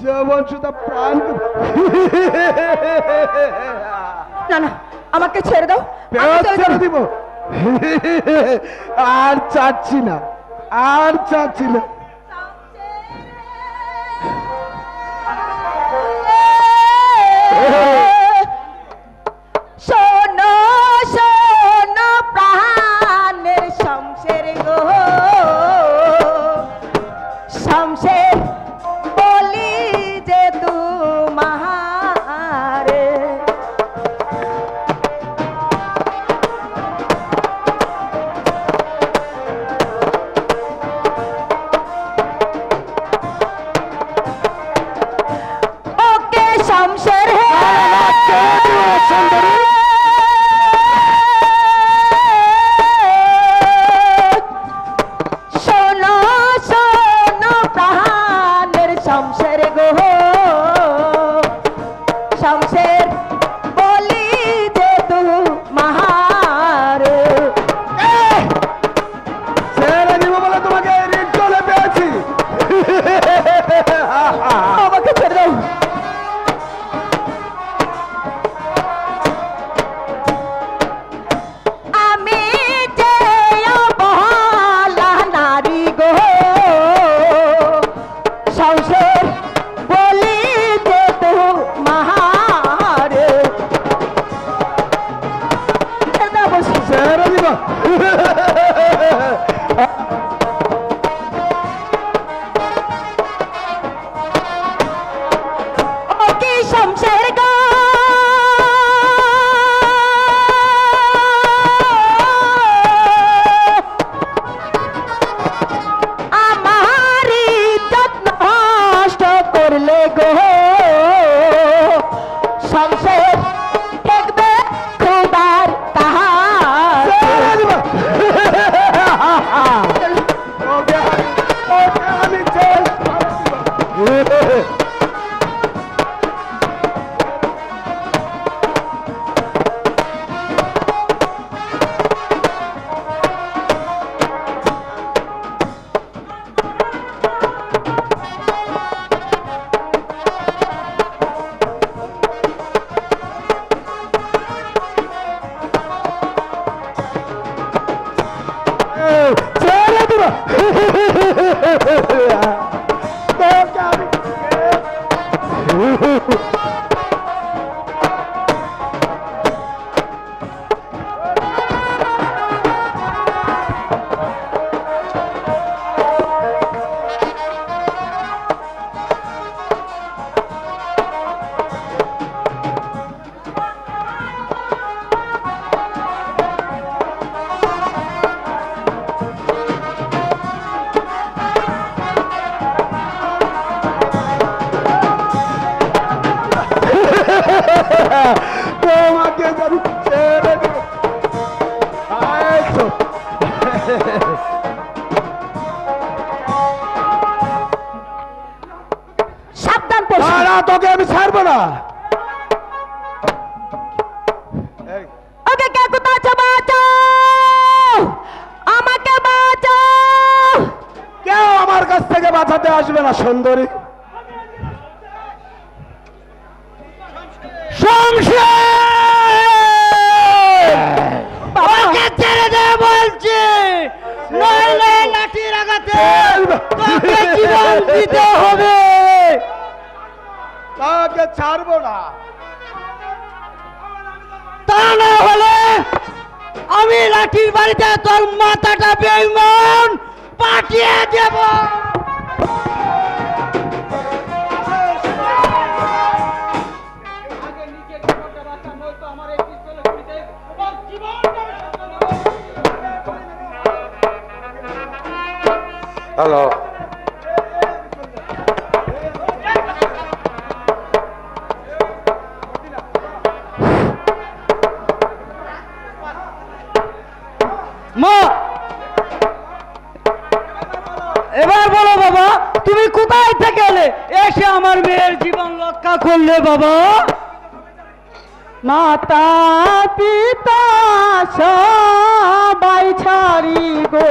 যৌবন সুতা প্রাণ। না না, আমাকে ছেড়ে দাও, ছেড়ে দিব। আর চাচ্ছি না, আর চাচ্ছি না। শোনো শোনো প্রাণের শমশের গো, শমশের বলি যে তোমারে। ওকে শমশের হে শোনো শোনো প্রাণের শমশের গো, শমশের বলি যে তোমারে। ছেড়ে দিব বলে তোমাকে রিট করে পেয়েছি। আমাকে ছেড়ে দাও। আমি যে অবলা নারী গো, শমশের বলি যে তোমারে। ছেড়ে দাও বলছি। ছেড়ে দিব। ও কি শমশের গো, আমার ইজ্জত নষ্ট করলে গো, শমশের দেখবে খুদার তাহার। ছেড়ে দিব। ওকে আমি ছেড়ে দিব। ছেড়ে দিব। তোকে আমি তোমাকে যদি ছেড়ে দিব। আয় তো। সাবধান পড়ছি। না, তোকে আমি ছাড়বো না। ওকে কে কোথায় আছে, বাঁচাও, আমাকে বাঁচাও। কেউ আমার কাছ থেকে বাঁচাতে আসবে না সুন্দরী। আমাকে ছেড়ে দে বলছি, নইলে লাঠির আঘাতে তোকে জীবন দিতে হবে। তাকে ছাড়বো না। তা না হলে আমি লাঠির বাড়িতে তোর মাথাটা বেঈমান পাঠিয়ে দেব। হ্যালো, মা, এবার বলো বাবা, তুমি কোথায় থেকে এলে, এসে আমার মেয়ের জীবন রক্ষা করলে বাবা? মাতা পিতা সবাই ছাড়ি গো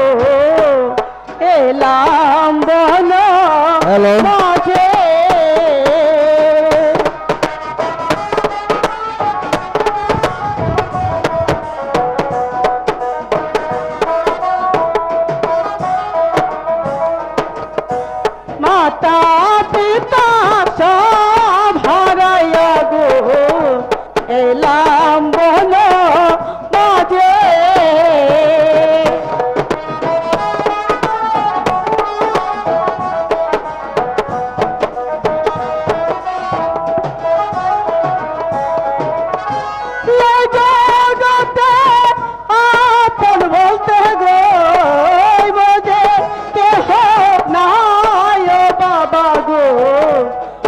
এলাম বলো মাঝে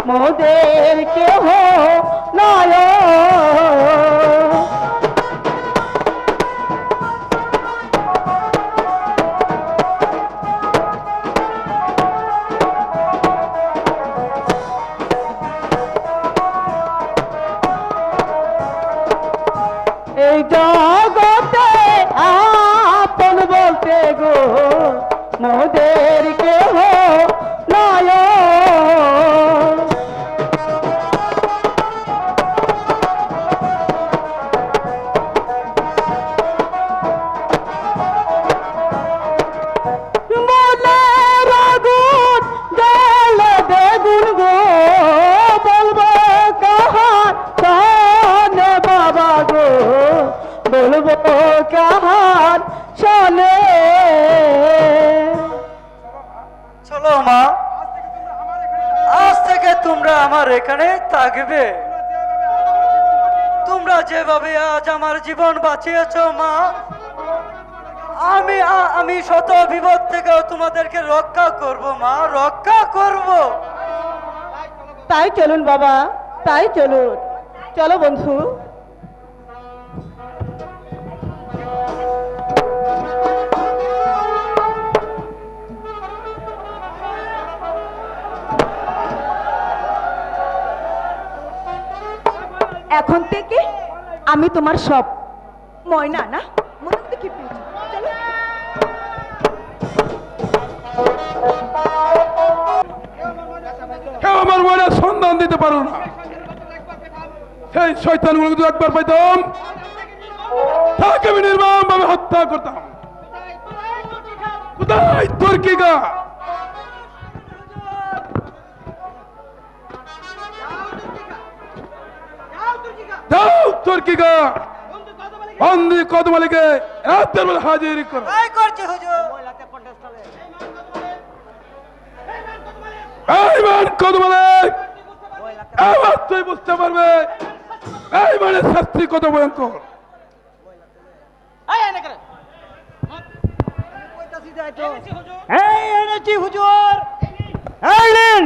মোদের কেহ নয়। এই জগতে আপন বলতে গো মোদের কেহ নয়। মনের আগুন জ্বলে বেগুন গো, বলবো কাহার শোনে বাবা গো, বলবো কাহার শোনে। চলো মা, আজ থেকে তোমরা আমার এখানে থাকবে। তোমরা যেভাবে আজ আমার জীবন বাঁচিয়েছো মা, আমি শত বিপদ থেকেও তোমাদেরকে রক্ষা করব মা, রক্ষা করব। তাই চলুন বাবা, তাই চলুন। চলো বন্ধু। এখন থেকে আমি তোমার সব। ময়না না, মনে মধ্যে কি পেয়েছি। চলো। কেউ আমার ময়নার সন্ধান দিতে পারো না। সেই শয়তানগুলোকে যদি একবার পাইতাম, তাকে আমি নির্মম ভাবে হত্যা করতাম। কোথায় তোর কি গা? যাও তোর কি গা, বন্দি কদম আলীকে রাতের বেলা হাজির করো। তাই করছি হুজুর। এই মান কদম আলী, এবার তুই বুঝতে পারবে এই মানে শাস্তি কত ভয়ঙ্কর। এই এনেছি হুজুর, এই নিন।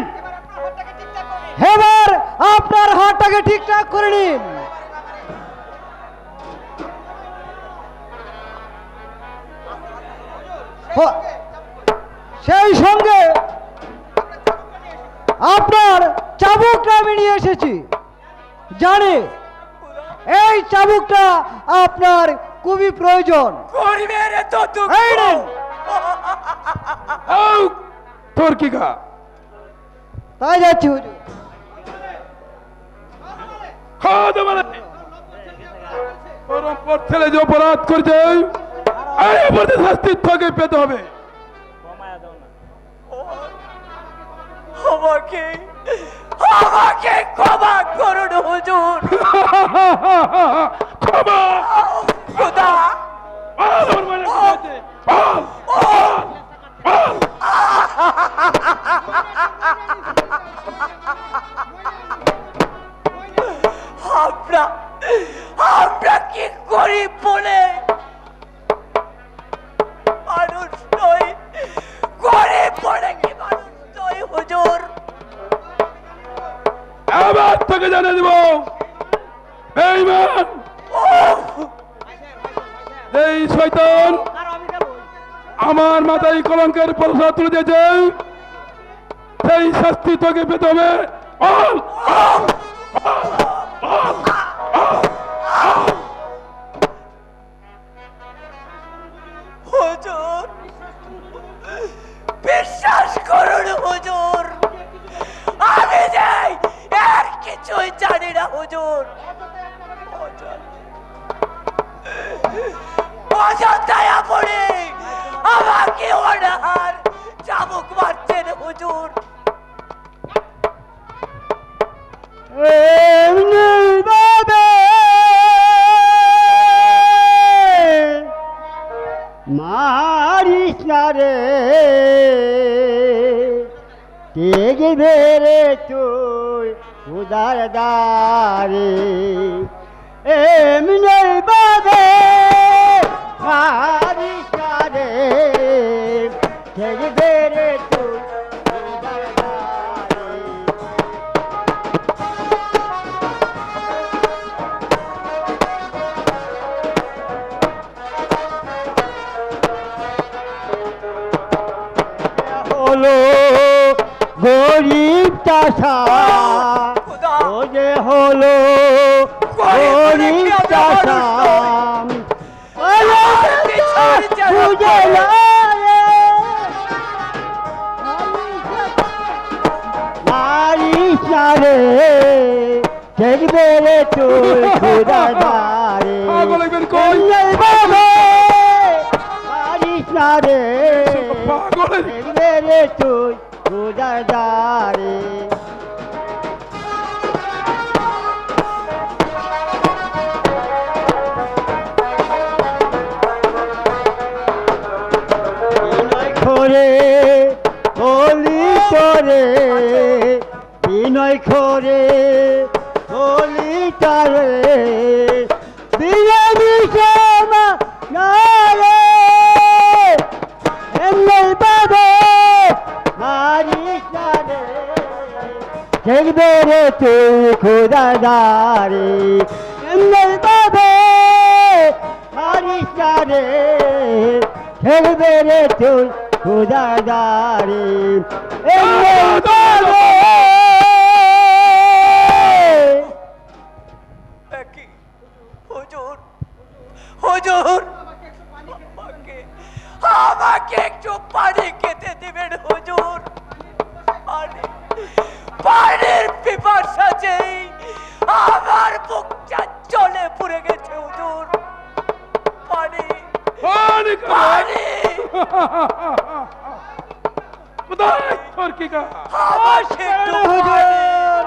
এবার আপনার হাতটাকে ঠিকঠাক করে নিন। সেই সঙ্গে আপনার চাবুকটা আমি নিয়ে এসেছি। জানি এই চাবুকটা আপনার খুবই প্রয়োজন। এই নিন। তোর কি গা? তাই যাচ্ছি হুজুর। কদম আলী, পরম্পর ছেলে যে অপরাধ করছে, এই অপরাধের শাস্তি তোকে পেতে হবে। আমাকে আমাকে ক্ষমা করুন হুজুর। ক্ষমা? খোদা, আমার মনে হচ্ছে, বল, বল, বল। আমরা কি করি বলে মানুষ নই, গরিব বলে কি মানুষ নই হুজুর। এবার তোকে জানিয়ে দিব, বেঈমান, এই শয়তান আমার মাথায় কলঙ্কের পরশা তুলে দিয়েছে, সেই শাস্তি তোকে পেতে হবে। বল, বল, বল, বল। হুজুর, বিশ্বাস করুন হুজুর, আমি যাই আর কিছুই জানি না হুজুর। অযোধ্যায় পড়ে আমাকে অনাহার চাবুক মারছেন হুজুর। মারিস না রে, দেখবে রে তুই উদার দারে, এমনি বাবে মারিস না রে, দেখবে রে তুই উদার দারে। খোদা। ও যে হলো গরিব চাচা বুঝে না মারিস না রে দেখবে রে তুই খোদা দারে পাগল একবার কই মারিস না রে পাগল দেখবে রে তুই খোদা দারে খোরে হলি তোরে বিনয় খোরে হলি তারে বিনয় সমা নারে এমনি বাবা মারিস না রে দেখবে রে তুই খোদা দারে এমনি বাবা মারিস না রে দেখবে রে তুই খোদা দারে এমনি বাবা কি হুজুর হুজুর আমাকে একটু পানি খেতে দিবেন হুজুর পানি পানির পিপাসা যেই আমার বুকটা জলে পুড়ে গেছে হুজুর পানি পানি পানি কোথায় তোর কি কা আমাকে একটু হুজুর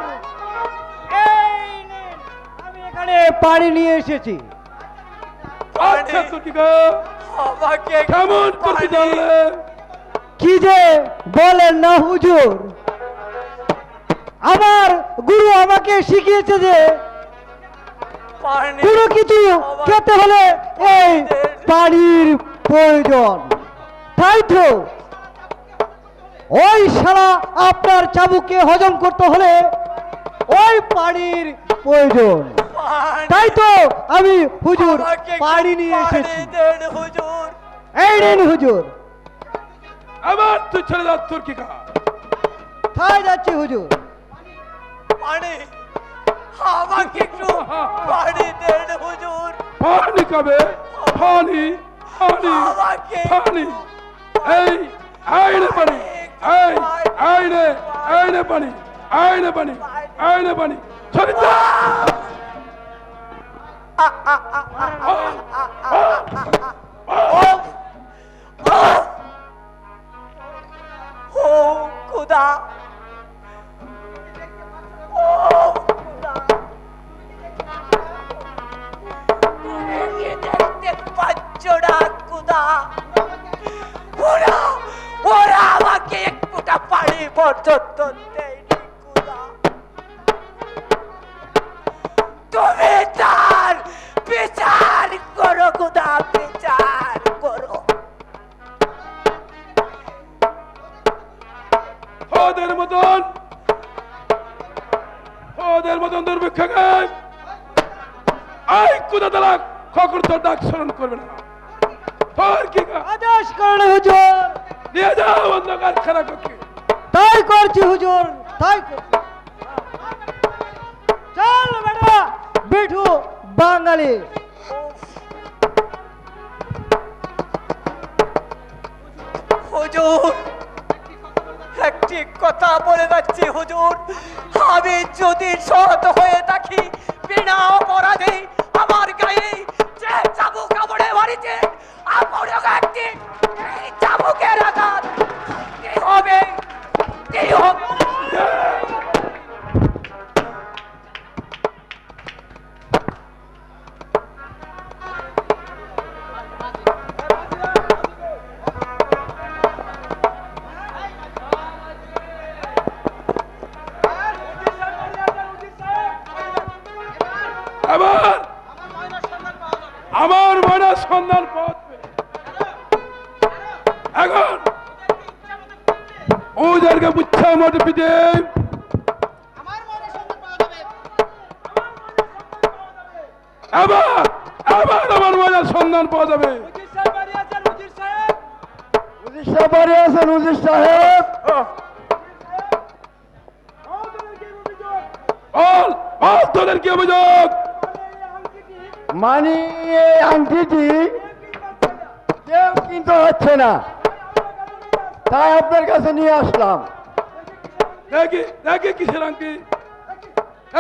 এই নিন, আমি এখানে পানি নিয়ে এসেছি আচ্ছা তোর কি কা আমাকে কেমন করতে জানলে কি যে বলেন না হুজুর আমার গুরু আমাকে শিখিয়েছে যে পানি কোনো কিছু খেতে হলে এই পানির প্রয়োজন তাই তো ওই সারা আপনার চাবুকে হজম করতে হলে ওই পানির প্রয়োজন তাই তো আমি হুজুর পানি নিয়ে এসেছি দেন হুজুর এই নিন হুজুর আবার তুই ছেড়ে যা তোর কি কা খাই যাচ্ছি হুজুর পানি আমাকে একটু পানি দেন হুজুর পানি খাবে পানি পানি আমাকে পানি এই আইনে পানি এই আইনে আইনে পানি আইনে পানি আইনে পানি ছেড়ে যা ও খুদা ও খুদা তুমি কি দেখতে পাচ্ছ না খুদা ওরা ওরা আমাকে এক ফোঁটা পানি পর্যন্ত দেয়নি খুদা তুমি তার বিচার করো খুদা বিচার করো ওদের মতন দুর্ভিক্ষকে আই কুদা তালাক কখনো তোর ডাক স্মরণ করবে না তোর কি কা আদেশ করুন হুজুর নিয়ে যাও অন্ধকার খানা কক্ষে তাই করছি হুজুর তাই করছি। চল বেটা বিঠু বাঙালি হুজুর একটি কথা বলে যাচ্ছি হুজুর আমি যদি সৎ হয়ে থাকি বিনা অপরাধে আমার গায়ে যে চাবুক কামড়ে মারিছে আপনার একটি এই চাবুকের আঘাত কি হবে কি হবে আবার আমার ময়নার সন্ধান পথ এখন ওদেরকে বুচ্ছা মোটে পিঠে আবার আবার আমার ময়নার সন্ধান পাওয়া যাবে উজির সাহেব বাড়ি আছেন উজির সাহেব বল তোদের কি অভিযোগ? মানে এই আংটিটি কেউ কিনতে হচ্ছে না, তাই আপনার কাছে নিয়ে আসলাম। দেখি দেখি কিসের আংটি?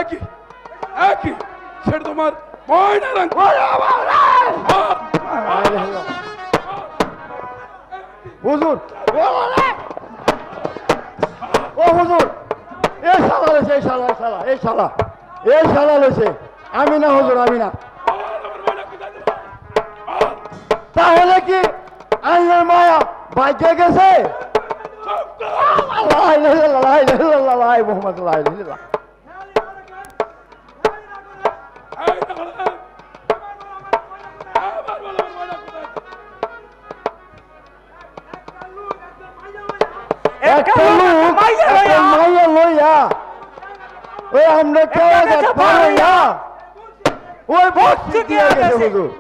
একই একই, সেটা তোমার ময়নার আংটি। হুজুর, ও হুজুর, এই শালা লইছে, এই শালা, এই শালা, এই শালা, এই শালা লইছে। আমি না হুজুর, আমি না। তাহলে কি আল্লাহর মায়া বাইকে গেছে? মোহাম্মদ একটা লোক একটা মাইয়া লইয়া ওই আমরা কেউ পাইয়া ওই বক্সি দিয়ে গেছে হুজুর।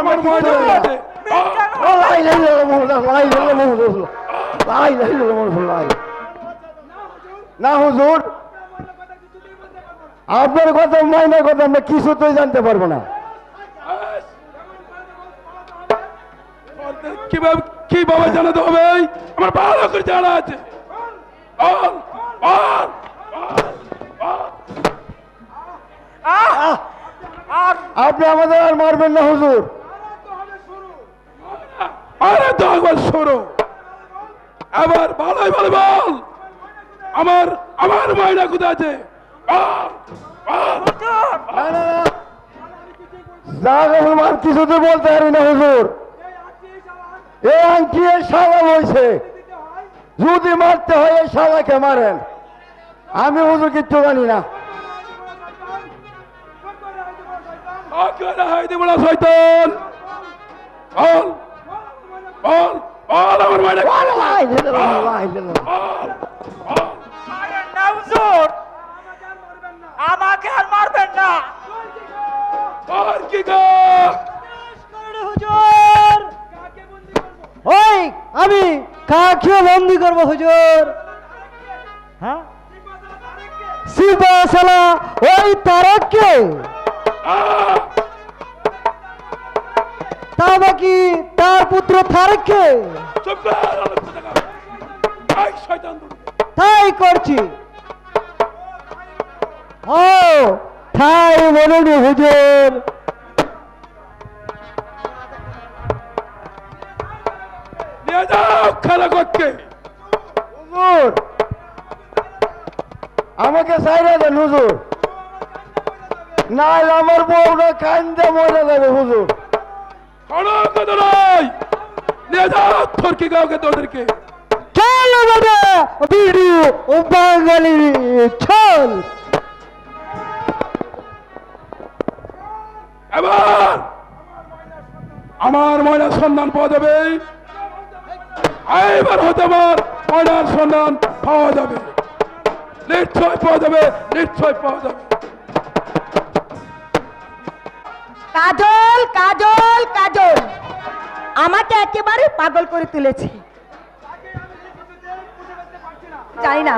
আমার ময়না আছে। না হুজুর, আপনার কথা মাইনার কথা আমরা কিছুতেই জানতে পারবো না। কিভাবে কিভাবে জানাতে হবে? আমার ভালো করে জানা আছে। আপনি আমাদের আর মারবেন না হুজুর। আরে তো একবার সরো, আবার ভালোই ভালো বল। আমার আমার ময়না কোথায় আছে? কিছুতে বলতে পারি না হুজুর। এই আংটি এই শালা হয়েছে, যদি মারতে হয় এই শালাকে মারেন। আমি হুজুর কিচ্ছু জানি না। শয়তান বল বল বল আমার ময়না। আমাকে আর মারবেন না। আর কি গো? হুজুর, ওই আমি কাকে বন্দি করবো হুজুর? হ্যাঁ, সিপাশালা ওই তারককে, তা বাকি তার পুত্র তারককে। তাই করছি। ও তাই বলুন হুজুর। নিয়ে যাও খেলা করতে। হুজুর আমাকে সাইরা দেন হুজুর, নাহলে আমার বউটা কান্দে মরে যাবে হুজুর। নিয়ে যাও থরকি গাওকে তোদেরকে। চল বাবা ভিডিও ও বাঙালি চল। এবার আমার ময়নার সন্ধান পাওয়া যাবে। এবার হতে আমার ময়নার সন্ধান পাওয়া যাবে, নিশ্চয় পাওয়া যাবে, নিশ্চয় পাওয়া যাবে। কাজল কাজল কাজল আমাকে একেবারে পাগল করে তুলেছে। জানি না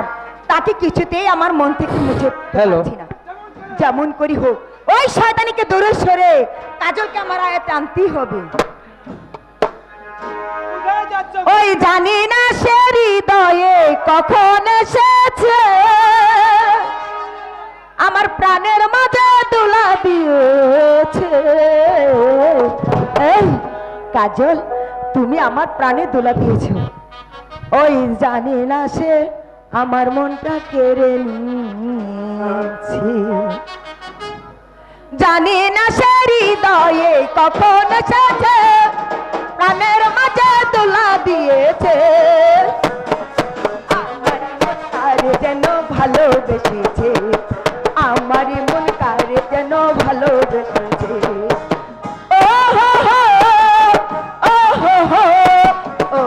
তাকে কিছুতেই আমার মন থেকে মুছে পারছি না। যেমন করি হোক ওই শয়তানিকে দূরে সরে কাজলকে আমার আয়াতে আনতেই হবে। ওই জানি না সে হৃদয়ে কখন এসেছে, আমার প্রাণের মাঝে দোলা দিয়েছে। এই কাজল, তুমি আমার প্রাণে দোলা দিয়েছো। ওই জানি না সে আমার মনটা কেড়ে নিয়েছে। জানি না সে হৃদয়ে কখন এসেছে, প্রাণের মাঝে দোলা দিয়েছে। আমার মন কারে যেন ভালোবেসেছে, আমার মন কারে যেন ভালোবেসেছে। ও হো হো ও হো হো ও।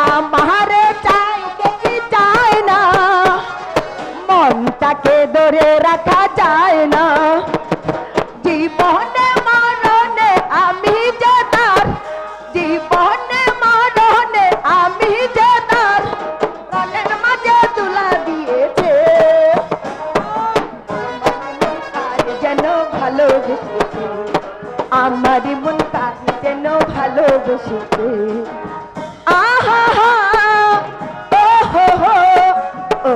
আমারে চাইতে কি চায় না, মনটাকে ধরে রাখা যায় না। জীবনে মরণে আমি যে তার, জীবনে মরণে আমি যে তার, প্রাণের মাঝে তুলা দিয়েছে। যেন ভালোবেসেছে, আমারই মন কার যেন ভালোবেসেছে। আহা হা ও হো হো ও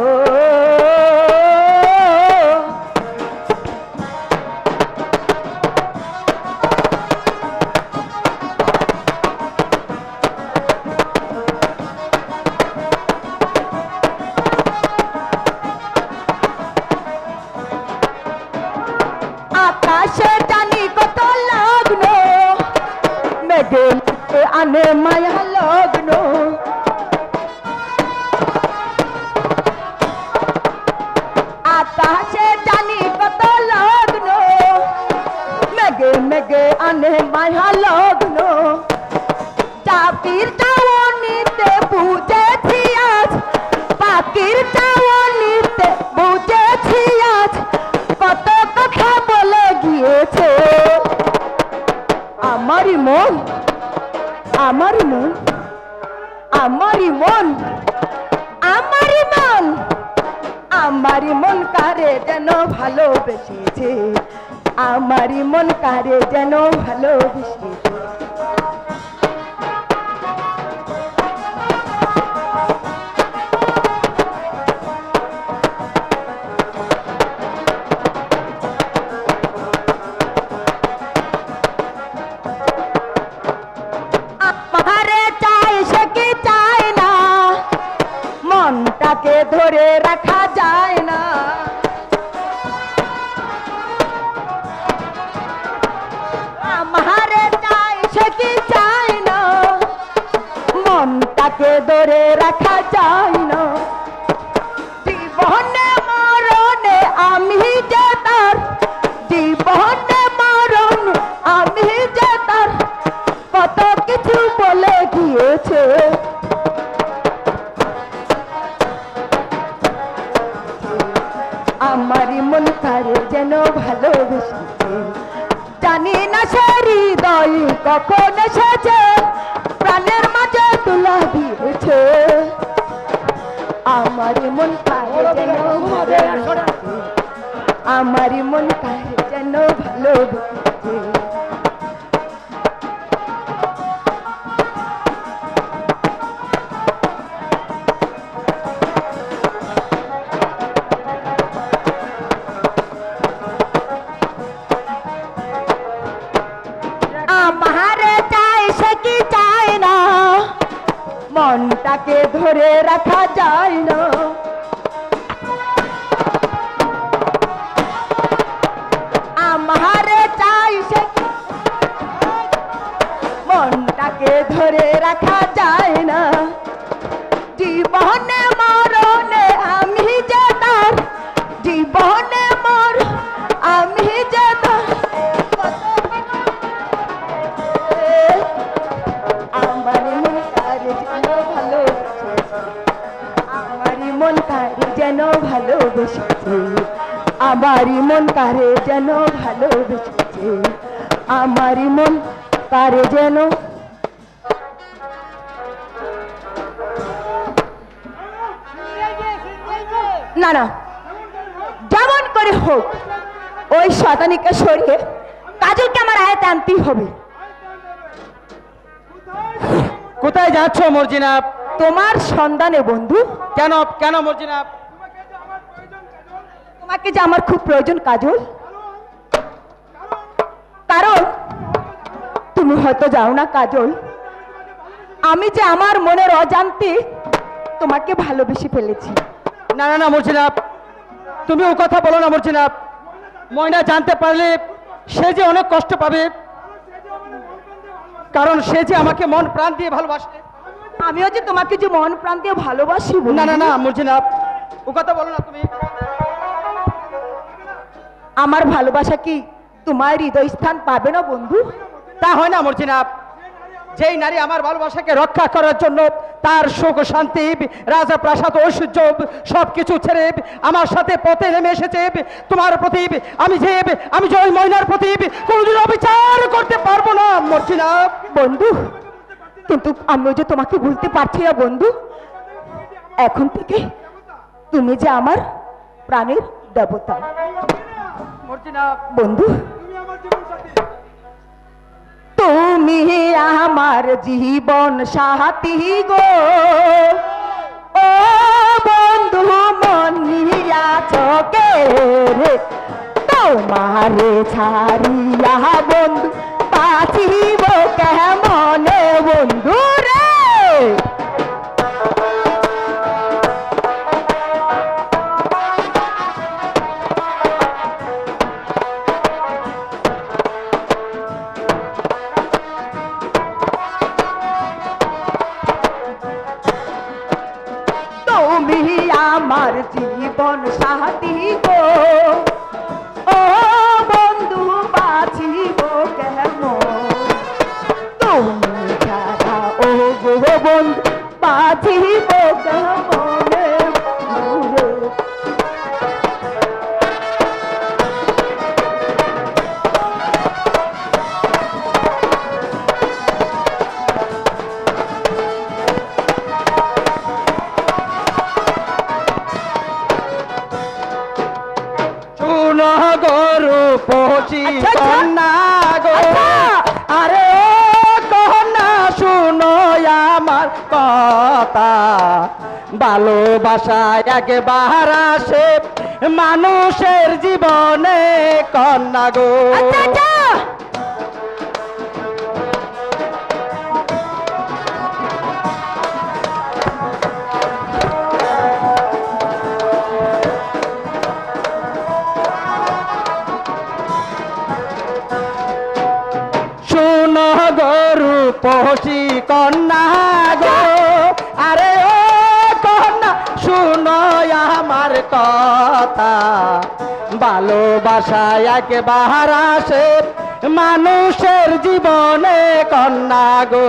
আকাশে জানি কত লগ্ন, মেঘে আনে মায়া লগ্ন। আকাশে জানি কত লগ্ন, মেঘে মেঘে আনে মায়া লগ্ন। চাপির চাওয়ানিতে বুঝেছি আজ, পাখির চাওয়ানিতে বুঝেছি আজ, কত কথা বলে গিয়েছে। আমারই মন, আমারই মন, আমারই মন, আমারই মন, আমারই মন কারে যেন ভালোবেসেছে, আমারই মন কারে যেন ভালোবেসেছে। আমারে চাই সে কি চায় না, মনটাকে ধরে রাখা যায় না। আমারে চাই সে কি চায় না, মনটাকে ধরে রাখা যায় না। জীবনে মরণে আমি যে তার, জীবনে মরণে আমি যে তার, কত কিছু বলে গিয়েছে। আমারই মন কারে যেন ভালোবেসেছে, জানি না সে হৃদয় কখন এসেছে, প্রাণের মাঝে তুলা দিয়েছে। আমারই মন কারে যেন ভালোবেসেছে, আমারই মন কারে যেন ভালোবেসেছে। আমারে চাই সে কি চায় না, মনটাকে ধরে রাখা যায় না। আমারে চাই সে কি, মনটাকে ধরে রাখা যায় না। জীবনে মরণে আমি যে তার, জীবনে মর আমি যে তার, আমারই মন কারে যেন ভালোবেসেছে, আমারই মন কারে যেন ভালোবেসেছে, আমারই মন কারে যেন ভালোবেসেছে, আমারই মন কারে যেন। না না, যেমন করে হোক ওই শয়তানিকে সরিয়ে কাজলকে আমার আয়তে আনতেই হবে। কোথায় যাচ্ছ মর্জিনা? তোমার সন্ধানে বন্ধু। কেন কেন মর্জিনা? তোমাকে যে আমার খুব প্রয়োজন কাজল, কারণ তুমি হয়তো যাও না কাজল, আমি যে আমার মনের অজান্তে তোমাকে ভালোবেসে ফেলেছি। না না না মর্জিনা, তুমি ও কথা বলো না মর্জিনা। ময়না জানতে পারলে সে যে অনেক কষ্ট পাবে, কারণ সে যে আমাকে মন প্রাণ দিয়ে ভালোবাসে। আমিও যে তোমাকে যে মন প্রাণ দিয়ে ভালোবাসি। না না না মর্জিনা, ও কথা বলো না তুমি। আমার ভালোবাসা কি তোমার হৃদয় স্থান পাবে না বন্ধু? তা হয় না মর্জিনা। যেই নারী আমার ভালোবাসাকে রক্ষা করার জন্য তার সুখ শান্তি রাজা প্রাসাদ ঐশ্বর্য সবকিছু ছেড়ে আমার সাথে পথে নেমে এসেছে তোমার প্রতি আমি যে ওই ময়নার প্রতি কোনোদিন অবিচার করতে পারবো না মর্জিনা। বন্ধু, কিন্তু আমিও যে তোমাকে ভুলতে পারছি না বন্ধু। এখন থেকে তুমি যে আমার প্রাণের দেবতা মর্জিনা। বন্ধু, তুমি আমার জীবন সাথী গো, ও বন্ধু মনিয়া চকে রে, তোমারে ছাড়িয়া বন্ধু বাঁচিব কেমনে বন্ধু রে। তুমি আমার জীবন সাথী গো, ও বন্ধু বাঁচিব কেমন, তুমি ছাড়া ও গো বন্ধু বাঁচিব কেমনে বন্ধু রে। গরু পচি কন্যা গো, আরে ও কন্যা শুনো আমার কথা, ভালোবাসা একবার আসে মানুষের জীবনে কন্যা গো। গরু পশি কন্যা গো, আরে ও কন্যা শুনো আমার কথা, ভালোবাসা একবার আসে মানুষের জীবনে কন্যা গো।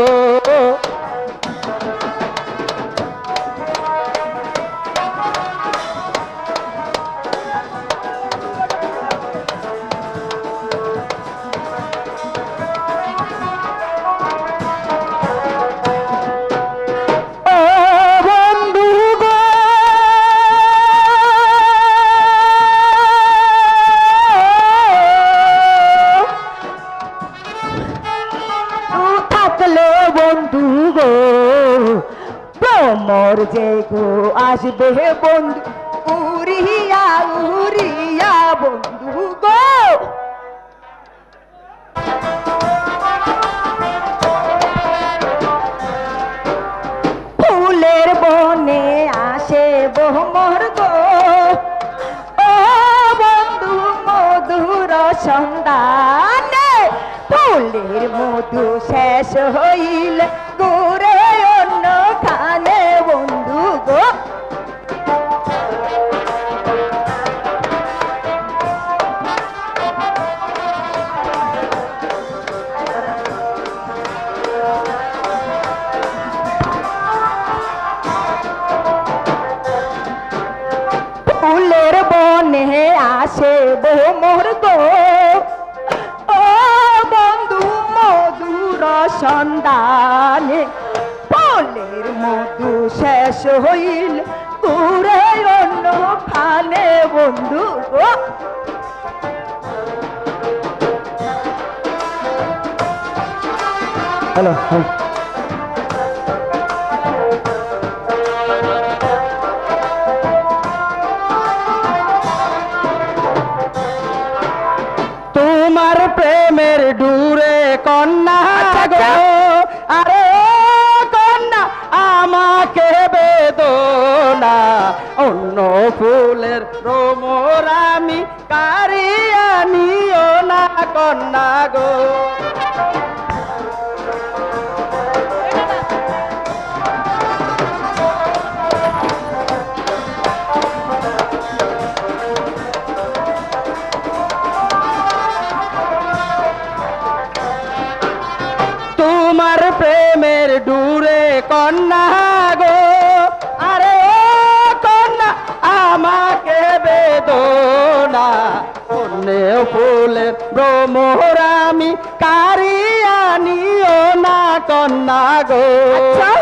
মোর যে গো আসবে বন্ধু উড়িয়া উড়িয়া বন্ধু গো, ফুলের বনে আসে মোর গো, ও বন্ধু মধুর সন্ধানে, ফুলের মধু শেষ হইল ঘুরে অন্য খানে বন্ধু গো। ফুলের বনে আসে মোর গো, ও বন্ধু মধুর সন্ধানে, ফুলের মধু শেষ হইল ঘুরে অন্য খানে বন্ধু গো। হ্যালো, তোমার প্রেমের ডুরে কন্যা গো, আরে কন্যা আমাকে বেদনা, অন্য ফুলের রোমর আমি কারিয়া নিও না কন্যা গো। তোমার প্রেমের ডুরে কন্যা ফুলে ফুলে ভ্রমর আমি কারিয়া নিও না কন্যা গো। আচ্ছা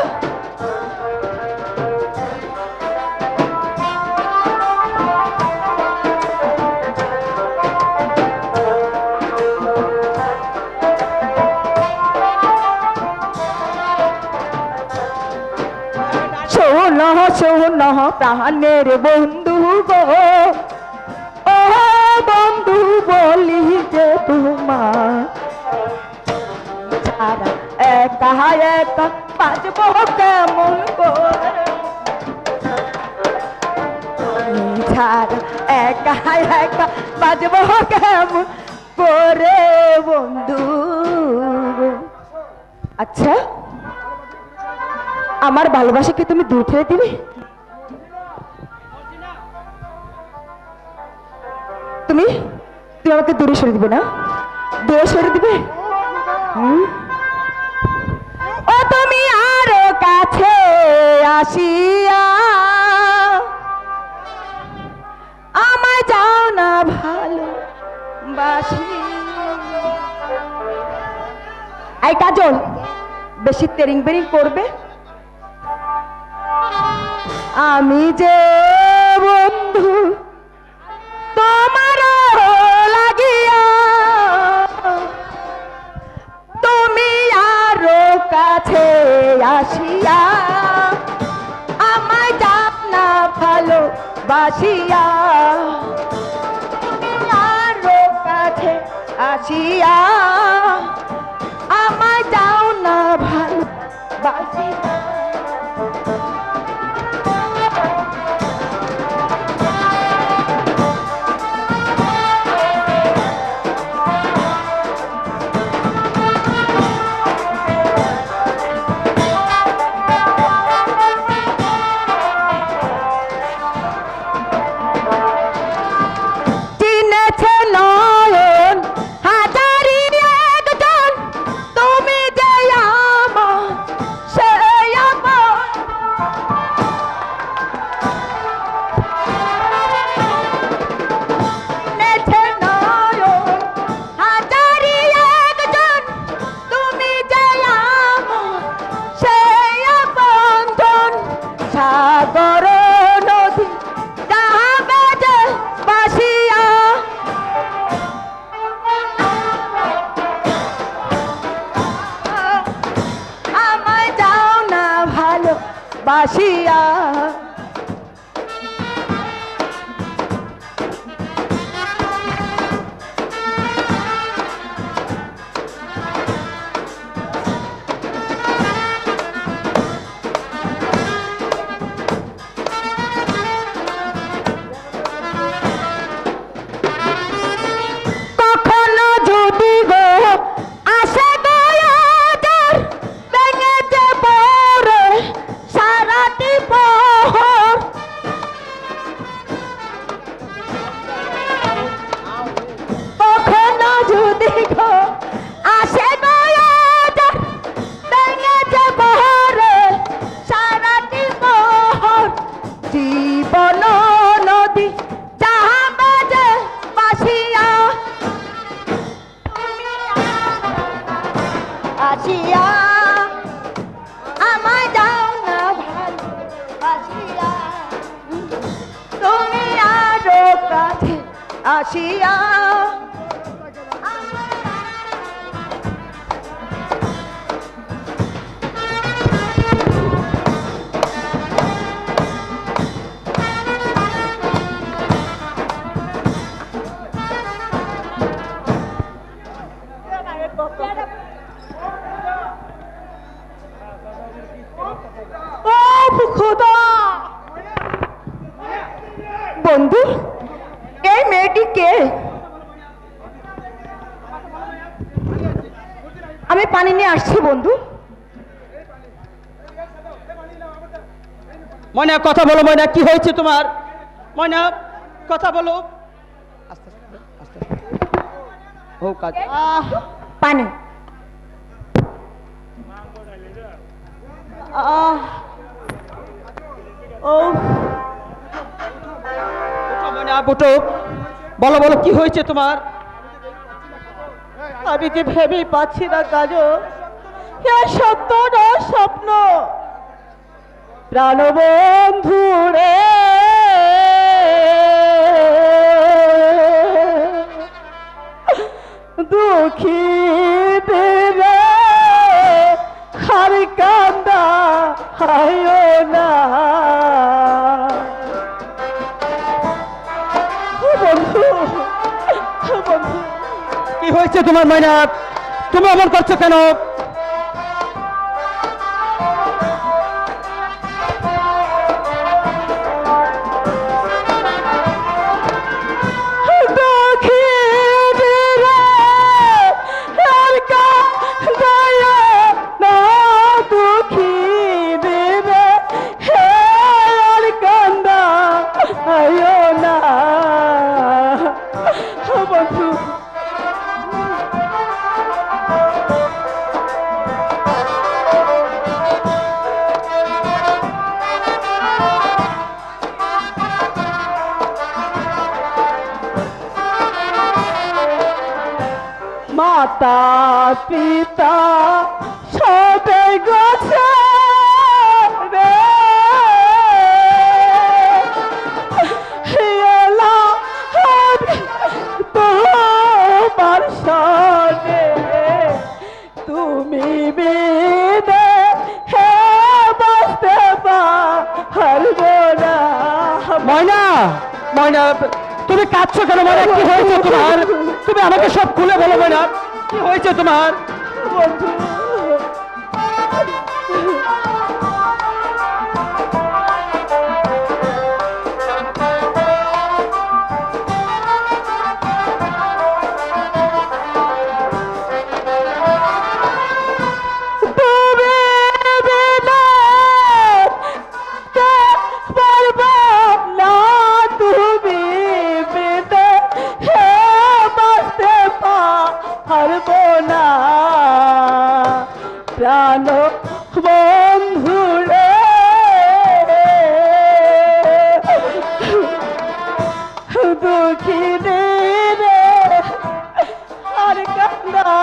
শোনো শোনো প্রাণের বন্ধু গো, ও বন্ধু বলি যে তোমার ছাড়া একা একা বাঁচবো কেমন করে, ছাড়া একা একা বাঁচবো কেমন করে বন্ধু। আচ্ছা আমার ভালোবাসাকে তুমি দূর ঠেলে দিবে? তুমি তুমি আমাকে দূরে সরে দিবে না? দূরে সরে দিবে? ও তুমি আরো কাছে আসিয়া আমায় যাও না ভালোবাসি। এই কাজল বেশি তেরিং বেরিং করবে? আমি যে বন্ধু তোমার লাগিয়া তুমি আরো কাছে আসিয়া আমায় যাও না ভালোবাসিয়া, তুমি আরো কাছে আসিয়া আমায় যাও না ভালোবাসিয়া। বাসিয়া কখনো যদি গো আসে দয়াদার ভেঙেছে পরে সারাটি পহর, কখনো যদি গো আসে দয়াদার ভেঙেছে পরে সারাটি পহর, জীবন নদী যাহা বাজে বাসিয়া আসিয়া আমায় যাও না ভালোবাসিয়া, তুমি আরো কাছে আসিয়া খোদা। বন্ধু এই মেয়েটি কে? আমি পানি নিয়ে আসছি বন্ধু। ময়না কথা বলো, ময়না কি হয়েছে তোমার? ময়না কথা বলো। ও কাজ পানি ও ময়না বুটো বলো বলো কি হয়েছে তোমার? আমি যে ভেবেই পাচ্ছি না কাজল, এ সত্য না স্বপ্ন। প্রাণবন্ধু রে, দুঃখী দেবে হার কান্দা হায় না। বন্ধু, বন্ধু, কি হয়েছে তোমার ময়না? তুমি এমন করছো কেন? মাতা পিতা সবে গেছে রে, এলা তোমার সঙ্গে তুমি বিদে হে বাঁচতে পারবো না। ময়না, ময়না, তুমি কাঁদছো কেন? ময়না, কি হয়েছে তোমার? তুমি আমাকে সব খুলে বলো ময়না, কি হয়েছে তোমার? বন্ধু, প্রাণ বন্ধু রে, দুঃখী রে আর কান্না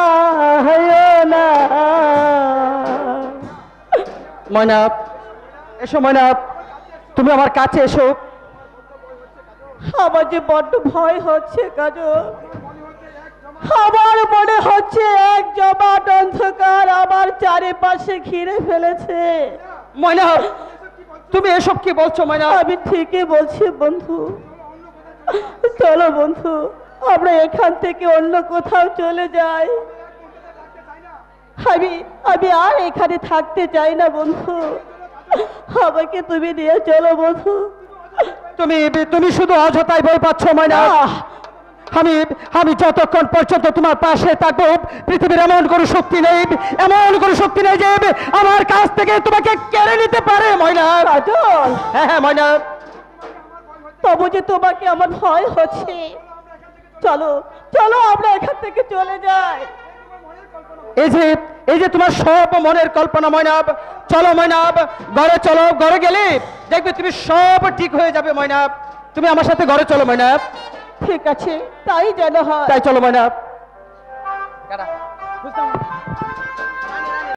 না। ময়না, এসো ময়না, তুমি আমার কাছে এসো। আমার যে বড্ড ভয় হচ্ছে কাজল। আমার মনে হচ্ছে এক জমাট অন্ধকার আমার চারিপাশে ঘিরে ফেলেছে। ময়না, তুমি এসব কি বলছো ময়না? আমি ঠিকই বলছি বন্ধু। চলো বন্ধু, আমরা এখান থেকে অন্য কোথাও চলে যাই। আমি আর এখানে থাকতে চাই না বন্ধু, আমাকে তুমি নিয়ে চলো বন্ধু। তুমি শুধু অযথাই ভয় পাচ্ছ ময়না। আমি যতক্ষণ পর্যন্ত তোমার পাশে থাকবো, পৃথিবীর এমন কোনো শক্তি নেই, এমন কোনো শক্তি নেই যে আমার কাছ থেকে তোমাকে কেড়ে নিতে পারে ময়না। কাজল, হ্যাঁ হ্যাঁ ময়না, তবু যে তোমাকে আমার ভয় হচ্ছে। চলো চলো, আমরা এখান থেকে চলে যাই। এই যে তোমার সব মনের কল্পনা ময়নাব। চলো ময়নাব, ঘরে চলো। ঘরে গেলে দেখবে তুমি সব ঠিক হয়ে যাবে ময়নাব। তুমি আমার সাথে ঘরে চলো ময়নাব। ঠিক আছে, তাই যেন হয়। তাই চলো ময়নাব।